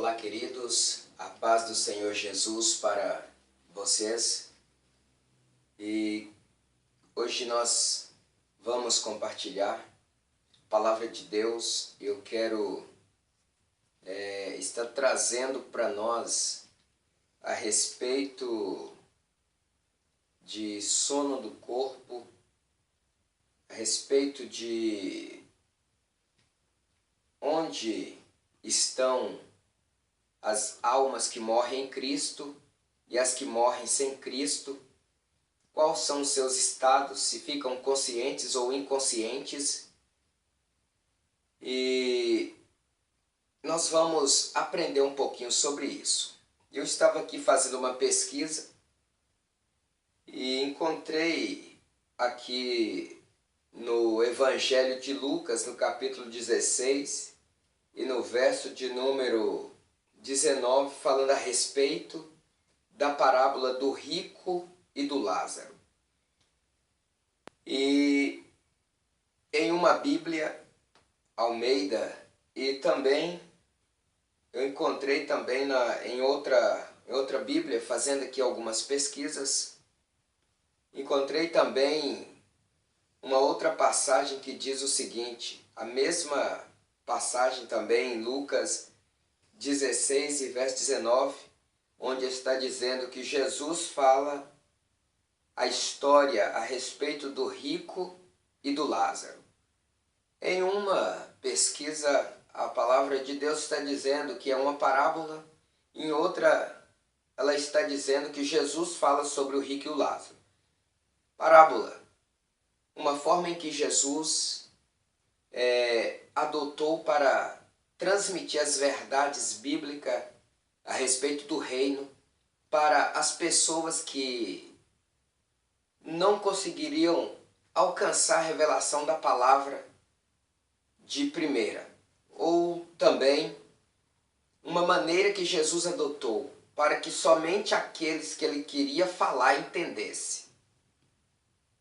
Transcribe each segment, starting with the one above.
Olá, queridos, a paz do Senhor Jesus para vocês. E hoje nós vamos compartilhar a palavra de Deus. Eu quero estar trazendo para nós a respeito de sono do corpo, a respeito de onde estão as almas que morrem em Cristo e as que morrem sem Cristo, quais são os seus estados, se ficam conscientes ou inconscientes. E nós vamos aprender um pouquinho sobre isso. Eu estava aqui fazendo uma pesquisa e encontrei aqui no Evangelho de Lucas, no capítulo 16 e no verso de número 19, falando a respeito da parábola do rico e do Lázaro. E em uma Bíblia Almeida, e também eu encontrei também em outra Bíblia, fazendo aqui algumas pesquisas, encontrei também uma outra passagem que diz o seguinte, a mesma passagem também em Lucas 16 e verso 19, onde está dizendo que Jesus fala a história a respeito do rico e do Lázaro. Em uma pesquisa, a palavra de Deus está dizendo que é uma parábola, em outra ela está dizendo que Jesus fala sobre o rico e o Lázaro. Parábola, uma forma em que Jesus adotou para transmitir as verdades bíblicas a respeito do reino para as pessoas que não conseguiriam alcançar a revelação da palavra de primeira. Ou também uma maneira que Jesus adotou para que somente aqueles que ele queria falar entendesse.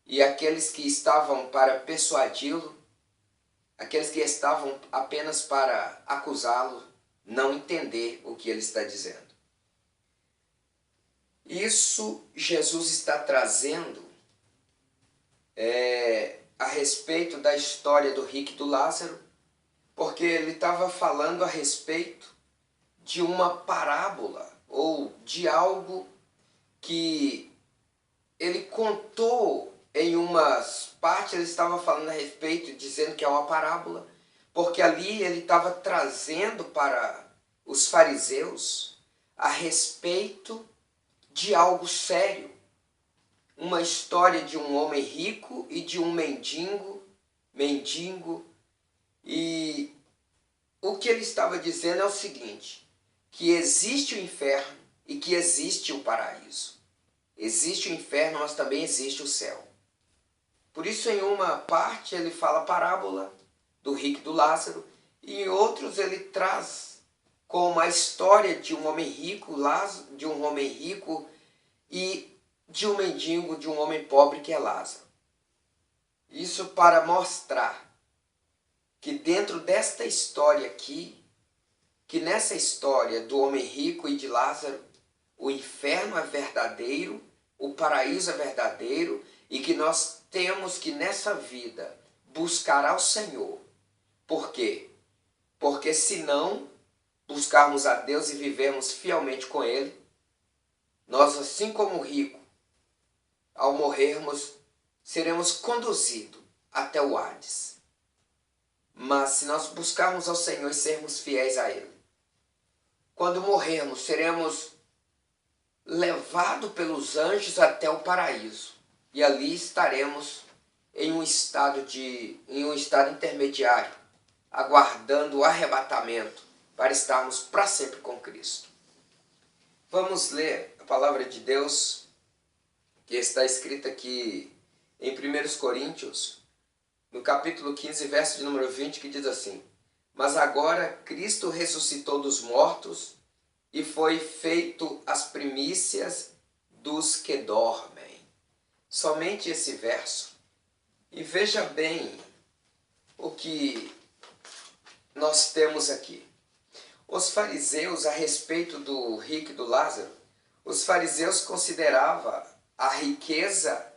E aqueles que estavam para persuadi-lo, aqueles que estavam apenas para acusá-lo, não entender o que ele está dizendo. Isso Jesus está trazendo a respeito da história do rico e do Lázaro, porque ele estava falando a respeito de uma parábola ou de algo que ele contou em umas partes. Ele estava falando a respeito, dizendo que é uma parábola, porque ali ele estava trazendo para os fariseus a respeito de algo sério. Uma história de um homem rico e de um mendigo. E o que ele estava dizendo é o seguinte, que existe o inferno e que existe o paraíso. Existe o inferno, mas também existe o céu. Por isso, em uma parte ele fala a parábola do rico e do Lázaro, e em outros ele traz como a história de um homem rico, e de um mendigo, de um homem pobre que é Lázaro. Isso para mostrar que dentro desta história aqui, que nessa história do homem rico e de Lázaro, o inferno é verdadeiro, o paraíso é verdadeiro, e que nós temos que nessa vida buscar ao Senhor. Por quê? Porque se não buscarmos a Deus e vivermos fielmente com Ele, nós, assim como o rico, ao morrermos, seremos conduzidos até o Hades. Mas se nós buscarmos ao Senhor e sermos fiéis a Ele, quando morrermos, seremos levados pelos anjos até o paraíso. E ali estaremos em um estado intermediário, aguardando o arrebatamento para estarmos para sempre com Cristo. Vamos ler a palavra de Deus, que está escrita aqui em 1 Coríntios, no capítulo 15, verso de número 20, que diz assim: Mas agora Cristo ressuscitou dos mortos e foi feito as primícias dos que dormem. Somente esse verso. E veja bem o que nós temos aqui. os fariseus, a respeito do rico e do Lázaro, os fariseus consideravam a riqueza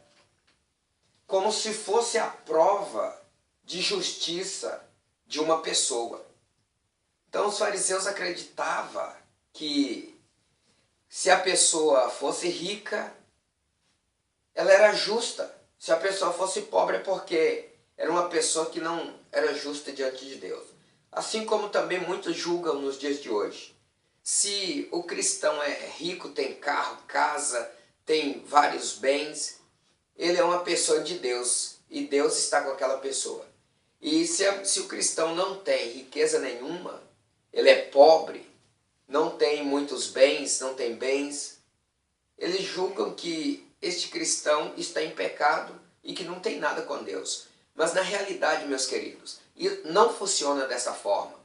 como se fosse a prova de justiça de uma pessoa. Então os fariseus acreditavam que se a pessoa fosse rica, ela era justa. Se a pessoa fosse pobre é porque era uma pessoa que não era justa diante de Deus. Assim como também muitos julgam nos dias de hoje. Se o cristão é rico, tem carro, casa, tem vários bens, ele é uma pessoa de Deus e Deus está com aquela pessoa. E se o cristão não tem riqueza nenhuma, ele é pobre, não tem muitos bens, não tem bens, eles julgam que este cristão está em pecado e que não tem nada com Deus. Mas na realidade, meus queridos, não funciona dessa forma.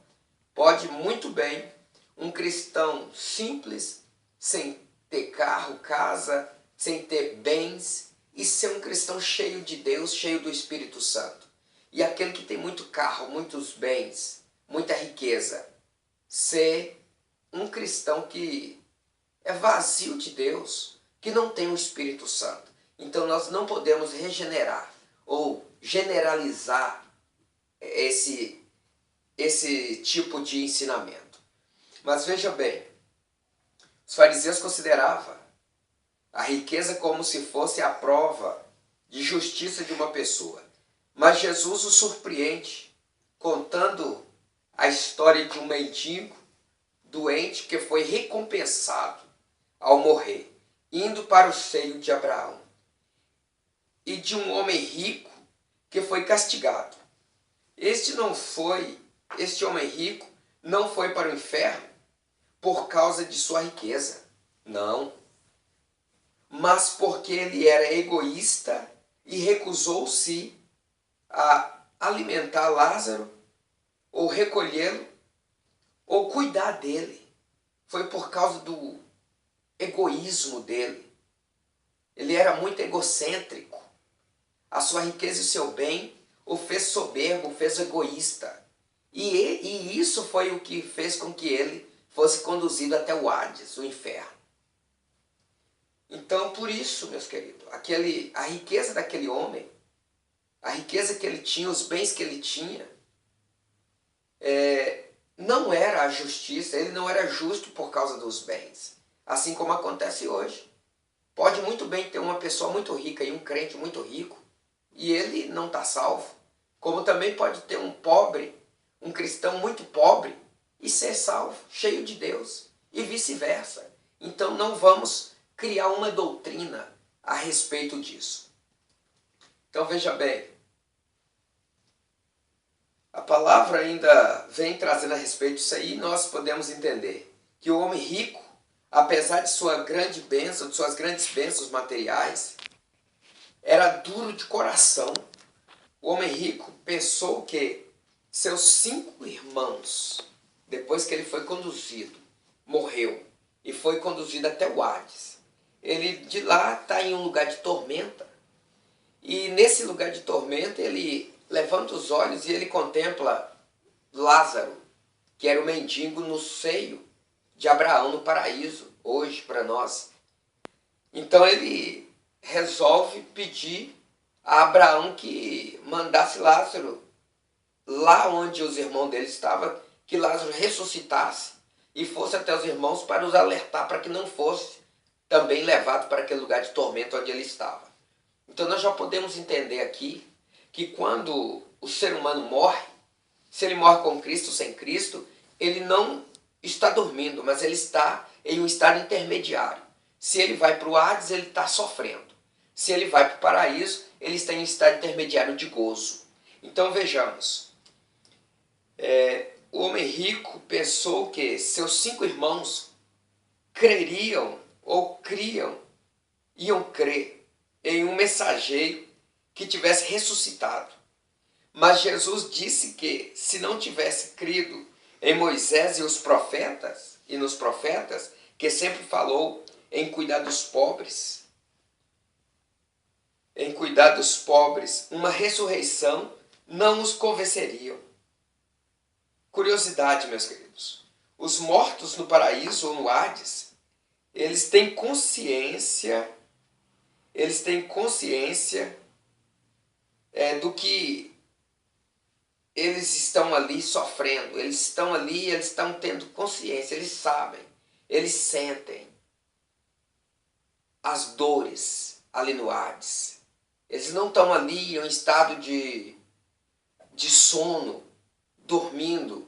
Pode muito bem um cristão simples, sem ter carro, casa, sem ter bens, e ser um cristão cheio de Deus, cheio do Espírito Santo. E aquele que tem muito carro, muitos bens, muita riqueza, ser um cristão que é vazio de Deus, que não tem o Espírito Santo. Então nós não podemos regenerar ou generalizar esse tipo de ensinamento. Mas veja bem, os fariseus consideravam a riqueza como se fosse a prova de justiça de uma pessoa. Mas Jesus o surpreende, contando a história de um mendigo doente que foi recompensado ao morrer, indo para o seio de Abraão, e de um homem rico que foi castigado. Este homem rico não foi para o inferno por causa de sua riqueza, não, mas porque ele era egoísta e recusou-se a alimentar Lázaro, ou recolhê-lo, ou cuidar dele. Foi por causa do egoísmo dele. Ele era muito egocêntrico. A sua riqueza e o seu bem o fez soberbo, o fez egoísta. E isso foi o que fez com que ele fosse conduzido até o Hades, o inferno. Então, por isso, meus queridos, a riqueza daquele homem, a riqueza que ele tinha, os bens que ele tinha, não era a justiça, ele não era justo por causa dos bens. Assim como acontece hoje. Pode muito bem ter uma pessoa muito rica e um crente muito rico, e ele não está salvo. Como também pode ter um pobre, um cristão muito pobre, e ser salvo, cheio de Deus, e vice-versa. Então não vamos criar uma doutrina a respeito disso. Então veja bem, a palavra ainda vem trazendo a respeito disso aí, e nós podemos entender que o homem rico, apesar de sua grande bênção, de suas grandes bênçãos materiais, era duro de coração. O homem rico pensou que seus 5 irmãos, depois que ele foi conduzido, morreu e foi conduzido até o Hades. Ele de lá está em um lugar de tormenta, e nesse lugar de tormenta ele levanta os olhos e ele contempla Lázaro, que era o mendigo no seio de Abraão no paraíso, hoje para nós. Então ele resolve pedir a Abraão que mandasse Lázaro lá onde os irmãos dele estavam, que Lázaro ressuscitasse e fosse até os irmãos para os alertar para que não fosse também levado para aquele lugar de tormento onde ele estava. Então nós já podemos entender aqui que quando o ser humano morre, se ele morre com Cristo ou sem Cristo, ele não está dormindo, mas ele está em um estado intermediário. Se ele vai para o Hades, ele está sofrendo. Se ele vai para o paraíso, ele está em um estado intermediário de gozo. Então vejamos, o homem rico pensou que seus 5 irmãos creriam ou iam crer em um mensageiro que tivesse ressuscitado. Mas Jesus disse que se não tivesse crido em Moisés e nos profetas, que sempre falou em cuidar dos pobres, uma ressurreição não os convenceriam. Curiosidade, meus queridos. Os mortos no paraíso ou no Hades, eles têm consciência do que eles estão ali sofrendo, eles estão ali, eles estão tendo consciência, eles sabem, eles sentem as dores ali no Hades. Eles não estão ali em um estado de sono, dormindo,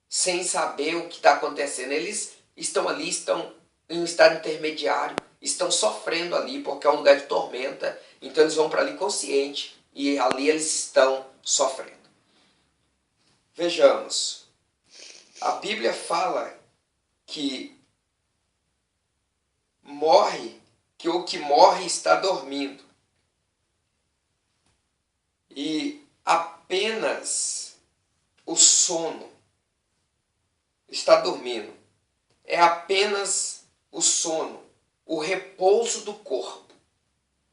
sem saber o que está acontecendo. Eles estão ali, estão em um estado intermediário, estão sofrendo ali, porque é um lugar de tormenta, então eles vão para ali consciente, e ali eles estão sofrendo. Vejamos, a Bíblia fala que o que morre está dormindo. E apenas o sono está dormindo. É apenas o sono, o repouso do corpo.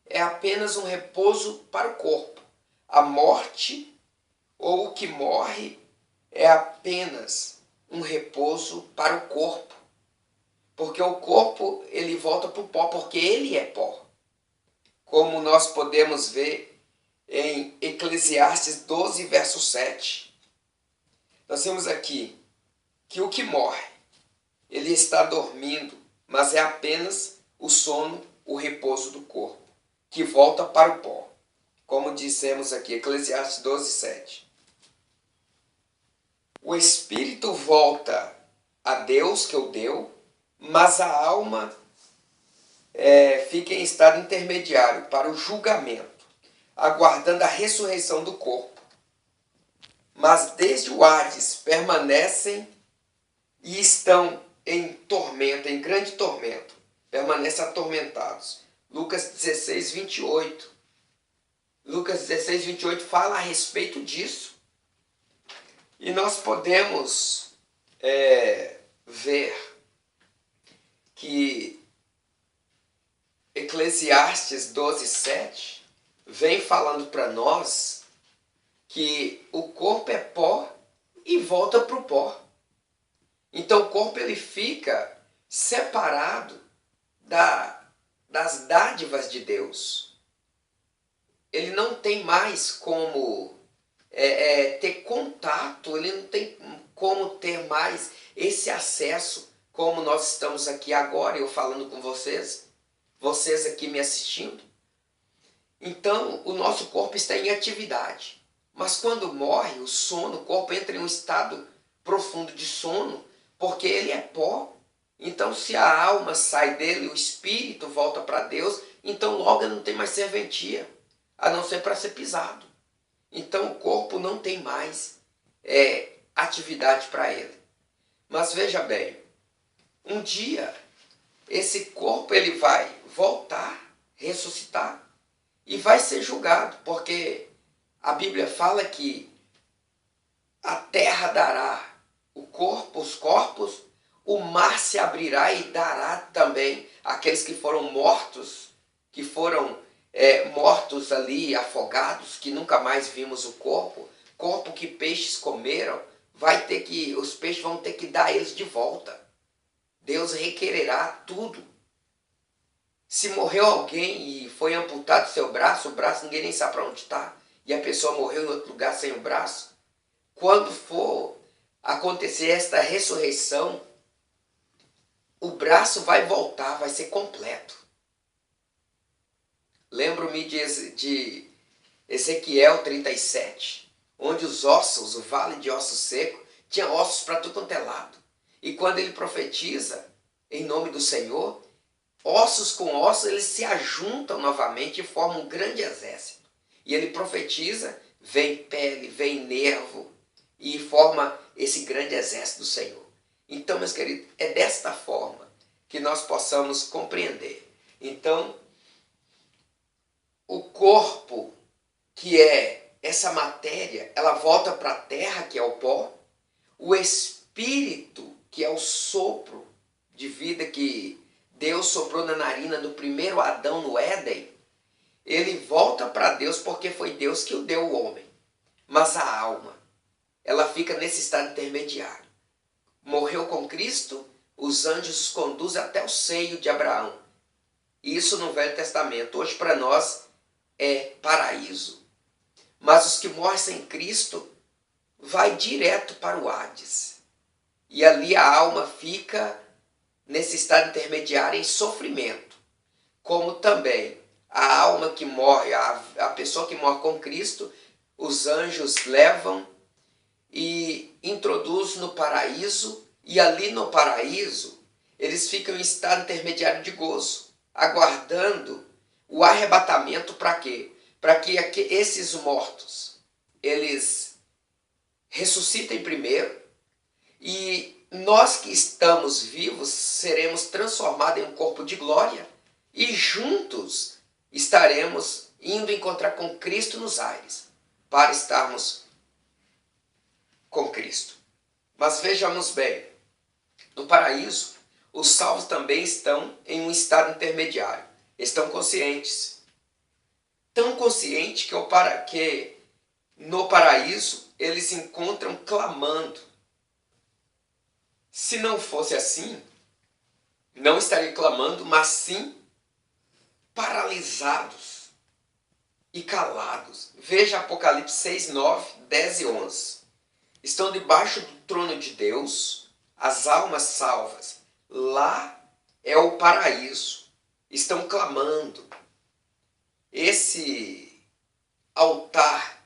É apenas um repouso para o corpo. A morte, ou o que morre, é apenas um repouso para o corpo. Porque o corpo, ele volta para o pó, porque ele é pó. Como nós podemos ver em Eclesiastes 12, verso 7. Nós temos aqui que o que morre, ele está dormindo, mas é apenas o sono, o repouso do corpo, que volta para o pó. Como dissemos aqui, Eclesiastes 12, 7. O espírito volta a Deus que o deu, mas a alma fica em estado intermediário para o julgamento, aguardando a ressurreição do corpo. Mas desde o Hades permanecem e estão em tormento, em grande tormento, permanecem atormentados. Lucas 16, 28. Lucas 16, 28 fala a respeito disso. E nós podemos ver que Eclesiastes 12, 7 vem falando para nós que o corpo é pó e volta para o pó. Então o corpo ele fica separado das dádivas de Deus. Ele não tem mais como ter contato, ele não tem como ter mais esse acesso como nós estamos aqui agora, eu falando com vocês aqui me assistindo. Então o nosso corpo está em atividade. Mas quando morre o sono, o corpo entra em um estado profundo de sono, porque ele é pó. Então se a alma sai dele, o espírito volta para Deus, então logo não tem mais serventia, a não ser para ser pisado. Então o corpo não tem mais atividade para ele. Mas veja bem, um dia esse corpo ele vai voltar, ressuscitar e vai ser julgado, porque a Bíblia fala que a terra dará os corpos, o mar se abrirá e dará também aqueles que foram mortos, mortos ali, afogados, que nunca mais vimos o corpo que peixes comeram, os peixes vão ter que dar eles de volta. Deus requererá tudo. Se morreu alguém e foi amputado seu braço, o braço ninguém nem sabe para onde está, e a pessoa morreu em outro lugar sem o braço, quando for acontecer esta ressurreição, o braço vai voltar, vai ser completo. Lembro-me de Ezequiel 37, onde os ossos, o vale de ossos secos, tinha ossos para tudo quanto é lado. E quando ele profetiza, em nome do Senhor, ossos com ossos, eles se ajuntam novamente e formam um grande exército. E ele profetiza, vem pele, vem nervo, e forma esse grande exército do Senhor. Então, meus queridos, é desta forma que nós possamos compreender. Então, o corpo, que é essa matéria, ela volta para a terra, que é o pó. O espírito, que é o sopro de vida que Deus soprou na narina do primeiro Adão no Éden, ele volta para Deus porque foi Deus que o deu o homem. Mas a alma, ela fica nesse estado intermediário. morreu com Cristo, os anjos os conduzem até o seio de Abraão. Isso no Velho Testamento. Hoje para nós é paraíso. Mas os que morrem sem Cristo vai direto para o Hades. E ali a alma fica nesse estado intermediário em sofrimento. Como também a alma que morre, a pessoa que morre com Cristo, os anjos levam e introduzem no paraíso. E ali no paraíso eles ficam em estado intermediário de gozo, aguardando o arrebatamento para quê? Para que esses mortos eles ressuscitem primeiro e nós que estamos vivos seremos transformados em um corpo de glória e juntos estaremos indo encontrar com Cristo nos ares para estarmos com Cristo. Mas vejamos bem, no paraíso os salvos também estão em um estado intermediário, estão conscientes. Tão consciente que no paraíso eles encontram clamando. Se não fosse assim, não estaria clamando, mas sim paralisados e calados. Veja Apocalipse 6, 9, 10 e 11. Estão debaixo do trono de Deus as almas salvas. Lá é o paraíso. Estão clamando. Esse altar,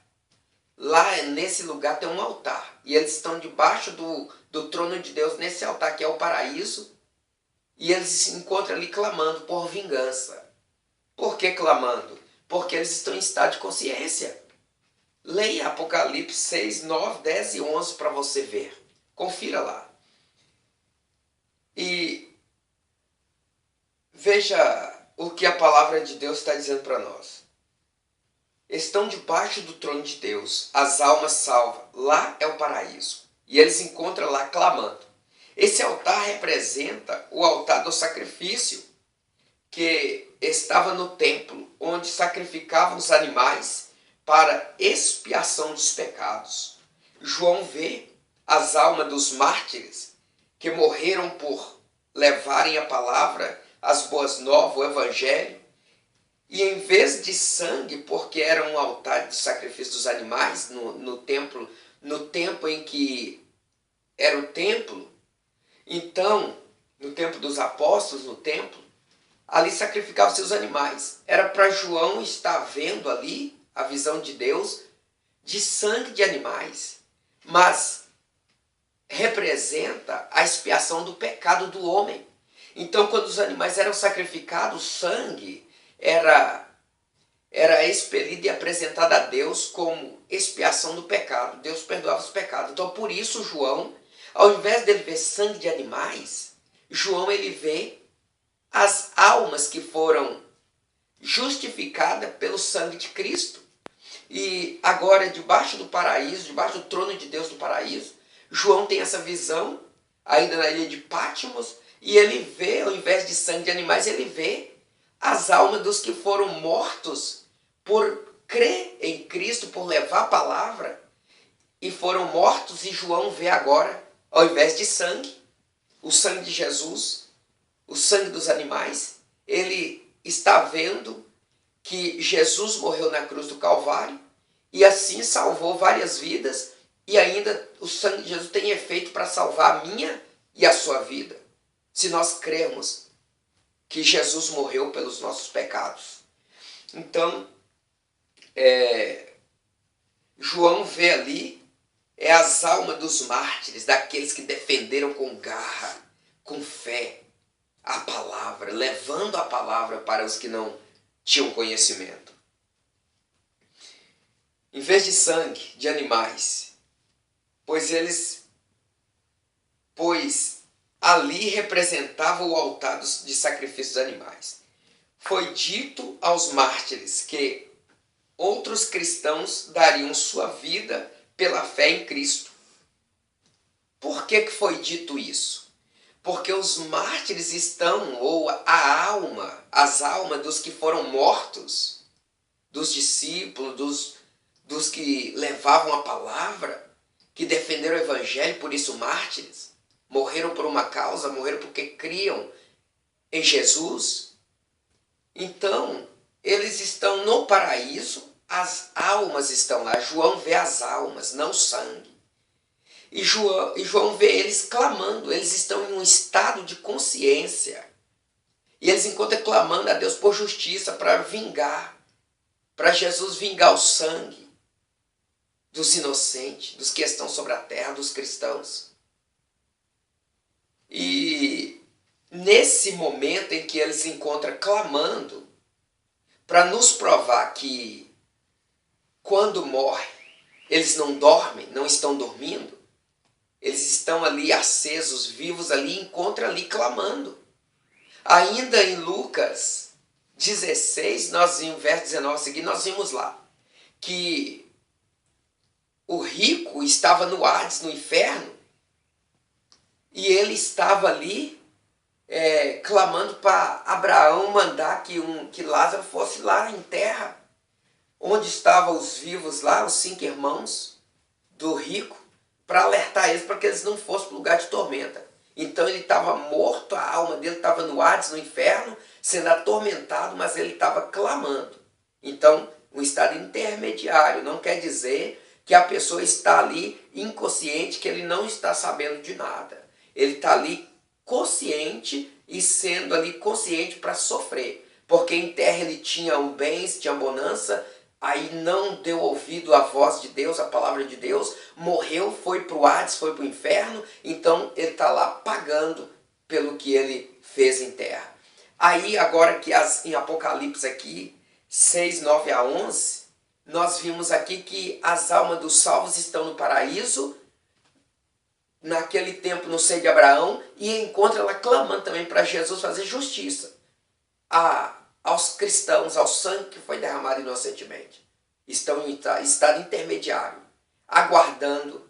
lá nesse lugar tem um altar. E eles estão debaixo do trono de Deus, nesse altar que é o paraíso. E eles se encontram ali clamando por vingança. Por que clamando? Porque eles estão em estado de consciência. Leia Apocalipse 6, 9, 10 e 11 para você ver. Confira lá. E veja o que a palavra de Deus está dizendo para nós. Estão debaixo do trono de Deus, as almas salvas. Lá é o paraíso. E eles se encontram lá clamando. Esse altar representa o altar do sacrifício que estava no templo, onde sacrificavam os animais para expiação dos pecados. João vê as almas dos mártires que morreram por levarem a palavra, as boas novas, o evangelho, e em vez de sangue, porque era um altar de sacrifício dos animais no templo, no tempo em que era o templo, então, no tempo dos apóstolos, no templo, ali sacrificavam seus animais. Era para João estar vendo ali a visão de Deus de sangue de animais, mas representa a expiação do pecado do homem. Então, quando os animais eram sacrificados, o sangue era expelido e apresentado a Deus como expiação do pecado. Deus perdoava os pecados. Então, por isso, João, ao invés dele ver sangue de animais, João ele vê as almas que foram justificadas pelo sangue de Cristo. E agora, debaixo do paraíso, debaixo do trono de Deus do paraíso, João tem essa visão, ainda na ilha de Patmos, e ele vê, ao invés de sangue de animais, ele vê as almas dos que foram mortos por crer em Cristo, por levar a palavra, e foram mortos, e João vê agora, ao invés de sangue, o sangue de Jesus, o sangue dos animais, ele está vendo que Jesus morreu na cruz do Calvário e assim salvou várias vidas e ainda o sangue de Jesus tem efeito para salvar a minha e a sua vida. Se nós crermos que Jesus morreu pelos nossos pecados. Então, João vê ali as almas dos mártires, daqueles que defenderam com garra, com fé, a palavra, levando a palavra para os que não tinham conhecimento. Em vez de sangue de animais, pois ali representava o altar de sacrifícios animais. Foi dito aos mártires que outros cristãos dariam sua vida pela fé em Cristo. Por que foi dito isso? Porque os mártires estão, ou as almas dos que foram mortos, dos discípulos, dos que levavam a palavra, que defenderam o evangelho, por isso mártires, morreram por uma causa, morreram porque criam em Jesus. Então, eles estão no paraíso, as almas estão lá. João vê as almas, não o sangue. E João vê eles clamando, eles estão em um estado de consciência. E eles encontram clamando a Deus por justiça, para vingar, para Jesus vingar o sangue dos inocentes, dos que estão sobre a terra, dos cristãos. E nesse momento em que eles se encontram clamando, para nos provar que quando morrem, eles não dormem, não estão dormindo, eles estão ali acesos, vivos ali, encontram ali clamando. Ainda em Lucas 16, nós vimos, verso 19 seguinte, nós vimos lá que o rico estava no Hades, no inferno, e ele estava ali clamando para Abraão mandar que Lázaro fosse lá em terra, onde estavam os vivos lá, os 5 irmãos do rico, para alertar eles para que eles não fossem para o lugar de tormenta. Então ele estava morto, a alma dele estava no Hades, no inferno, sendo atormentado, mas ele estava clamando. Então, um estado intermediário não quer dizer que a pessoa está ali inconsciente, que ele não está sabendo de nada. Ele está ali consciente e sendo ali consciente para sofrer. Porque em terra ele tinha um bens, tinha bonança, aí não deu ouvido à voz de Deus, à palavra de Deus, morreu, foi para o Hades, foi para o inferno, então ele está lá pagando pelo que ele fez em terra. Aí agora que em Apocalipse aqui, 6, 9 a 11, nós vimos aqui que as almas dos salvos estão no paraíso, naquele tempo no seio de Abraão, e encontra ela clamando também para Jesus fazer justiça aos cristãos, ao sangue que foi derramado inocentemente. Estão em estado intermediário, aguardando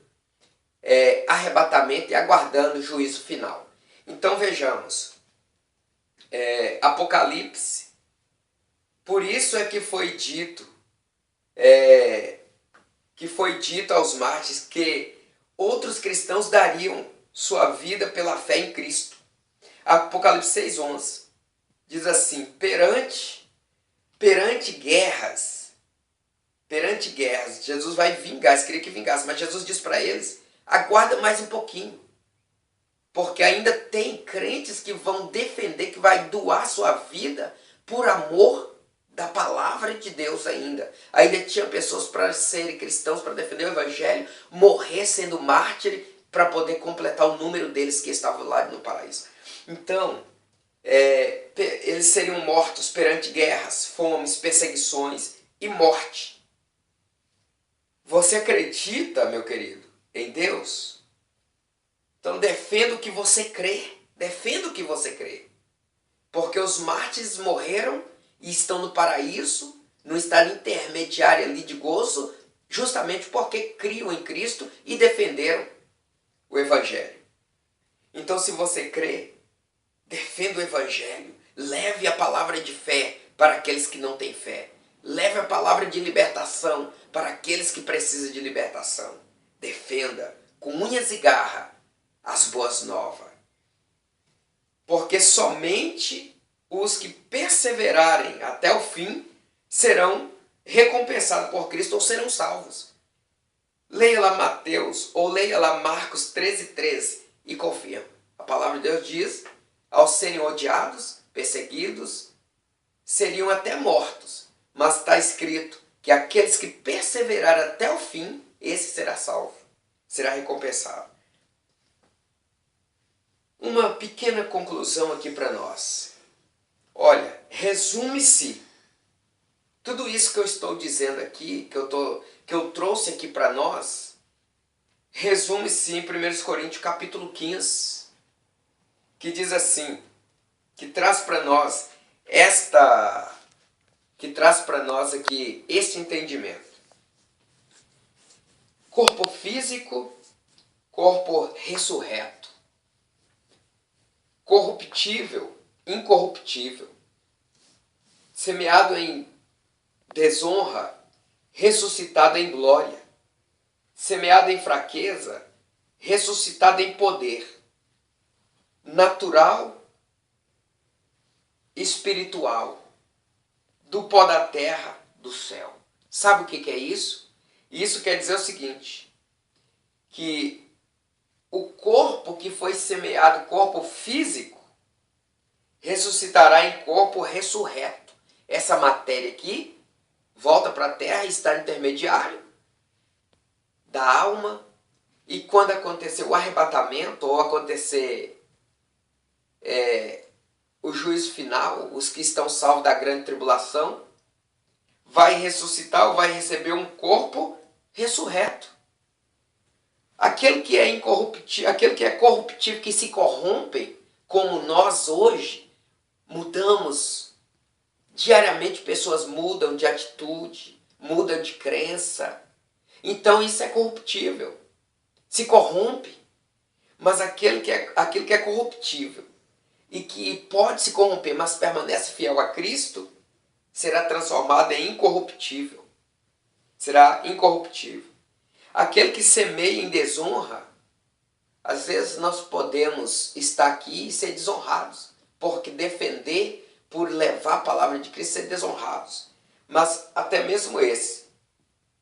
arrebatamento e aguardando o juízo final. Então vejamos, Apocalipse, por isso é que foi dito aos mártires que outros cristãos dariam sua vida pela fé em Cristo. Apocalipse 6:11 diz assim: perante guerras, Jesus vai vingar, eles queriam que vingasse, mas Jesus diz para eles, aguarda mais um pouquinho, porque ainda tem crentes que vão defender, que vai doar sua vida por amor da palavra de Deus ainda. Ainda tinha pessoas para serem cristãos, para defender o evangelho, morrer sendo mártir, para poder completar o número deles que estavam lá no paraíso. Então, eles seriam mortos perante guerras, fomes, perseguições e morte. Você acredita, meu querido, em Deus? Então defenda o que você crê. Defenda o que você crê. Porque os mártires morreram e estão no paraíso, no estado intermediário ali de gozo, justamente porque criam em Cristo e defenderam o Evangelho. Então, se você crê, defenda o Evangelho. Leve a palavra de fé para aqueles que não têm fé. Leve a palavra de libertação para aqueles que precisam de libertação. Defenda com unhas e garra as boas novas. Porque somente os que perseverarem até o fim serão recompensados por Cristo ou serão salvos. Leia lá Mateus ou leia lá Marcos 13:13 e confirma. A palavra de Deus diz: ao serem odiados, perseguidos, seriam até mortos. Mas está escrito que aqueles que perseverarem até o fim, esse será salvo, será recompensado. Uma pequena conclusão aqui para nós. Olha, resume-se tudo isso que eu estou dizendo aqui, que eu trouxe aqui para nós, resume-se em 1 Coríntios capítulo 15, que diz assim, que traz para nós aqui este entendimento. Corpo físico, corpo ressurreto. Corruptível, incorruptível. Semeado em desonra, ressuscitado em glória. Semeado em fraqueza, ressuscitado em poder. natural, espiritual, do pó da terra, do céu. Sabe o que é isso? Isso quer dizer o seguinte, que o corpo que foi semeado, corpo físico, ressuscitará em corpo ressurreto. Essa matéria aqui volta para a terra e está intermediário da alma. E quando acontecer o arrebatamento, ou acontecer o juízo final, os que estão salvos da grande tribulação, vai ressuscitar ou vai receber um corpo ressurreto. Aquele que é incorruptível, aquele que é corruptível, que se corrompe, como nós hoje, mudamos. Diariamente pessoas mudam de atitude, mudam de crença. Então isso é corruptível. Se corrompe. Mas aquele que é corruptível e que pode se corromper, mas permanece fiel a Cristo, será transformado em incorruptível. Será incorruptível. Aquele que semeia em desonra, às vezes nós podemos estar aqui e ser desonrados, porque defender, por levar a palavra de Cristo, ser desonrados. Mas até mesmo esse,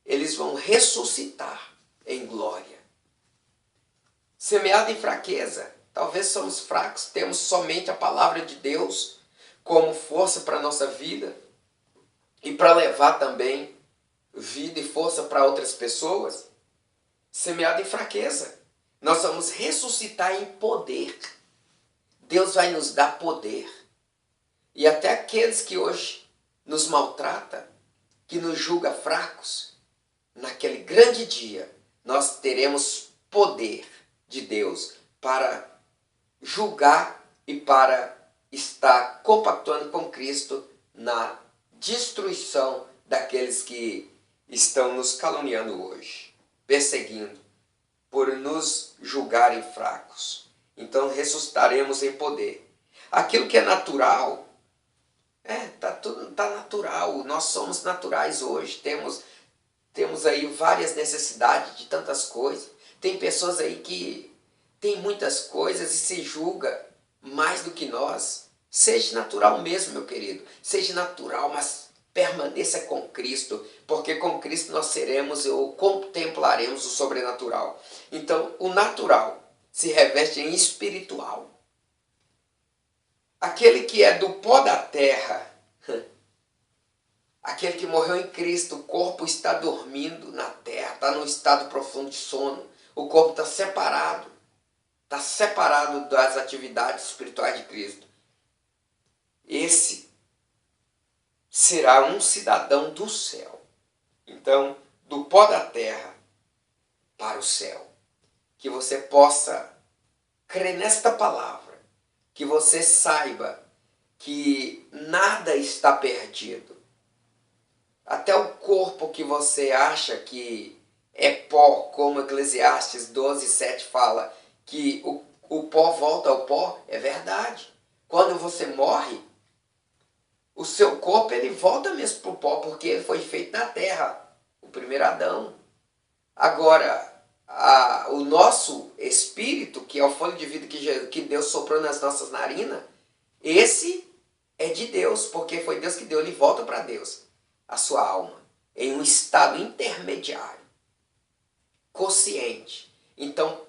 eles vão ressuscitar em glória. Semeado em fraqueza, talvez somos fracos, temos somente a palavra de Deus como força para a nossa vida e para levar também vida e força para outras pessoas. Semeado em fraqueza, nós vamos ressuscitar em poder. Deus vai nos dar poder. E até aqueles que hoje nos maltratam, que nos julgam fracos, naquele grande dia nós teremos poder de Deus para julgar e para estar compactuando com Cristo na destruição daqueles que estão nos caluniando hoje, perseguindo, por nos julgarem fracos. Então ressuscitaremos em poder. Aquilo que é natural, tá natural. Nós somos naturais hoje. Temos aí várias necessidades de tantas coisas. Tem pessoas aí que tem muitas coisas e se julga mais do que nós. Seja natural mesmo, meu querido. Seja natural, mas permaneça com Cristo, porque com Cristo nós seremos ou contemplaremos o sobrenatural. Então, o natural se reveste em espiritual. Aquele que é do pó da terra, aquele que morreu em Cristo, o corpo está dormindo na terra, está num estado profundo de sono. O corpo está separado das atividades espirituais de Cristo. Esse será um cidadão do céu. Então, do pó da terra para o céu. Que você possa crer nesta palavra. Que você saiba que nada está perdido. Até o corpo que você acha que é pó, como Eclesiastes 12:7 fala, que o pó volta ao pó, é verdade. Quando você morre, o seu corpo ele volta mesmo para o pó, porque ele foi feito na terra, o primeiro Adão. Agora, o nosso espírito, que é o fôlego de vida que Deus soprou nas nossas narinas, esse é de Deus, porque foi Deus que deu, ele volta para Deus, a sua alma, em um estado intermediário, consciente. Então,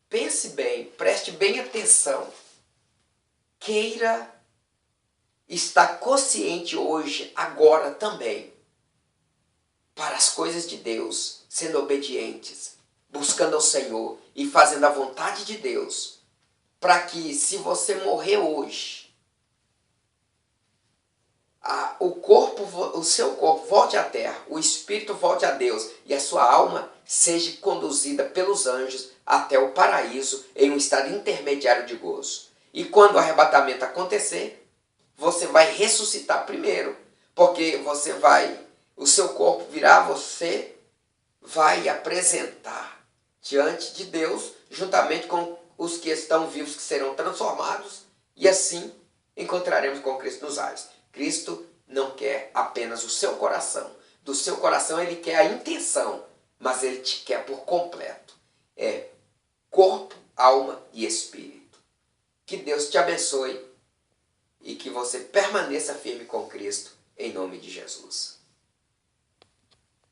pense bem, preste bem atenção, queira estar consciente hoje, agora também, para as coisas de Deus, sendo obedientes, buscando ao Senhor e fazendo a vontade de Deus, para que se você morrer hoje, o seu corpo volte à terra, o espírito volte a Deus e a sua alma seja conduzida pelos anjos até o paraíso em um estado intermediário de gozo. E quando o arrebatamento acontecer, você vai ressuscitar primeiro, porque o seu corpo virá, você vai apresentar diante de Deus, juntamente com os que estão vivos, que serão transformados, e assim encontraremos com Cristo nos ares. Cristo não quer apenas o seu coração. Do seu coração ele quer a intenção, mas ele te quer por completo. É corpo, alma e espírito. Que Deus te abençoe e que você permaneça firme com Cristo, em nome de Jesus.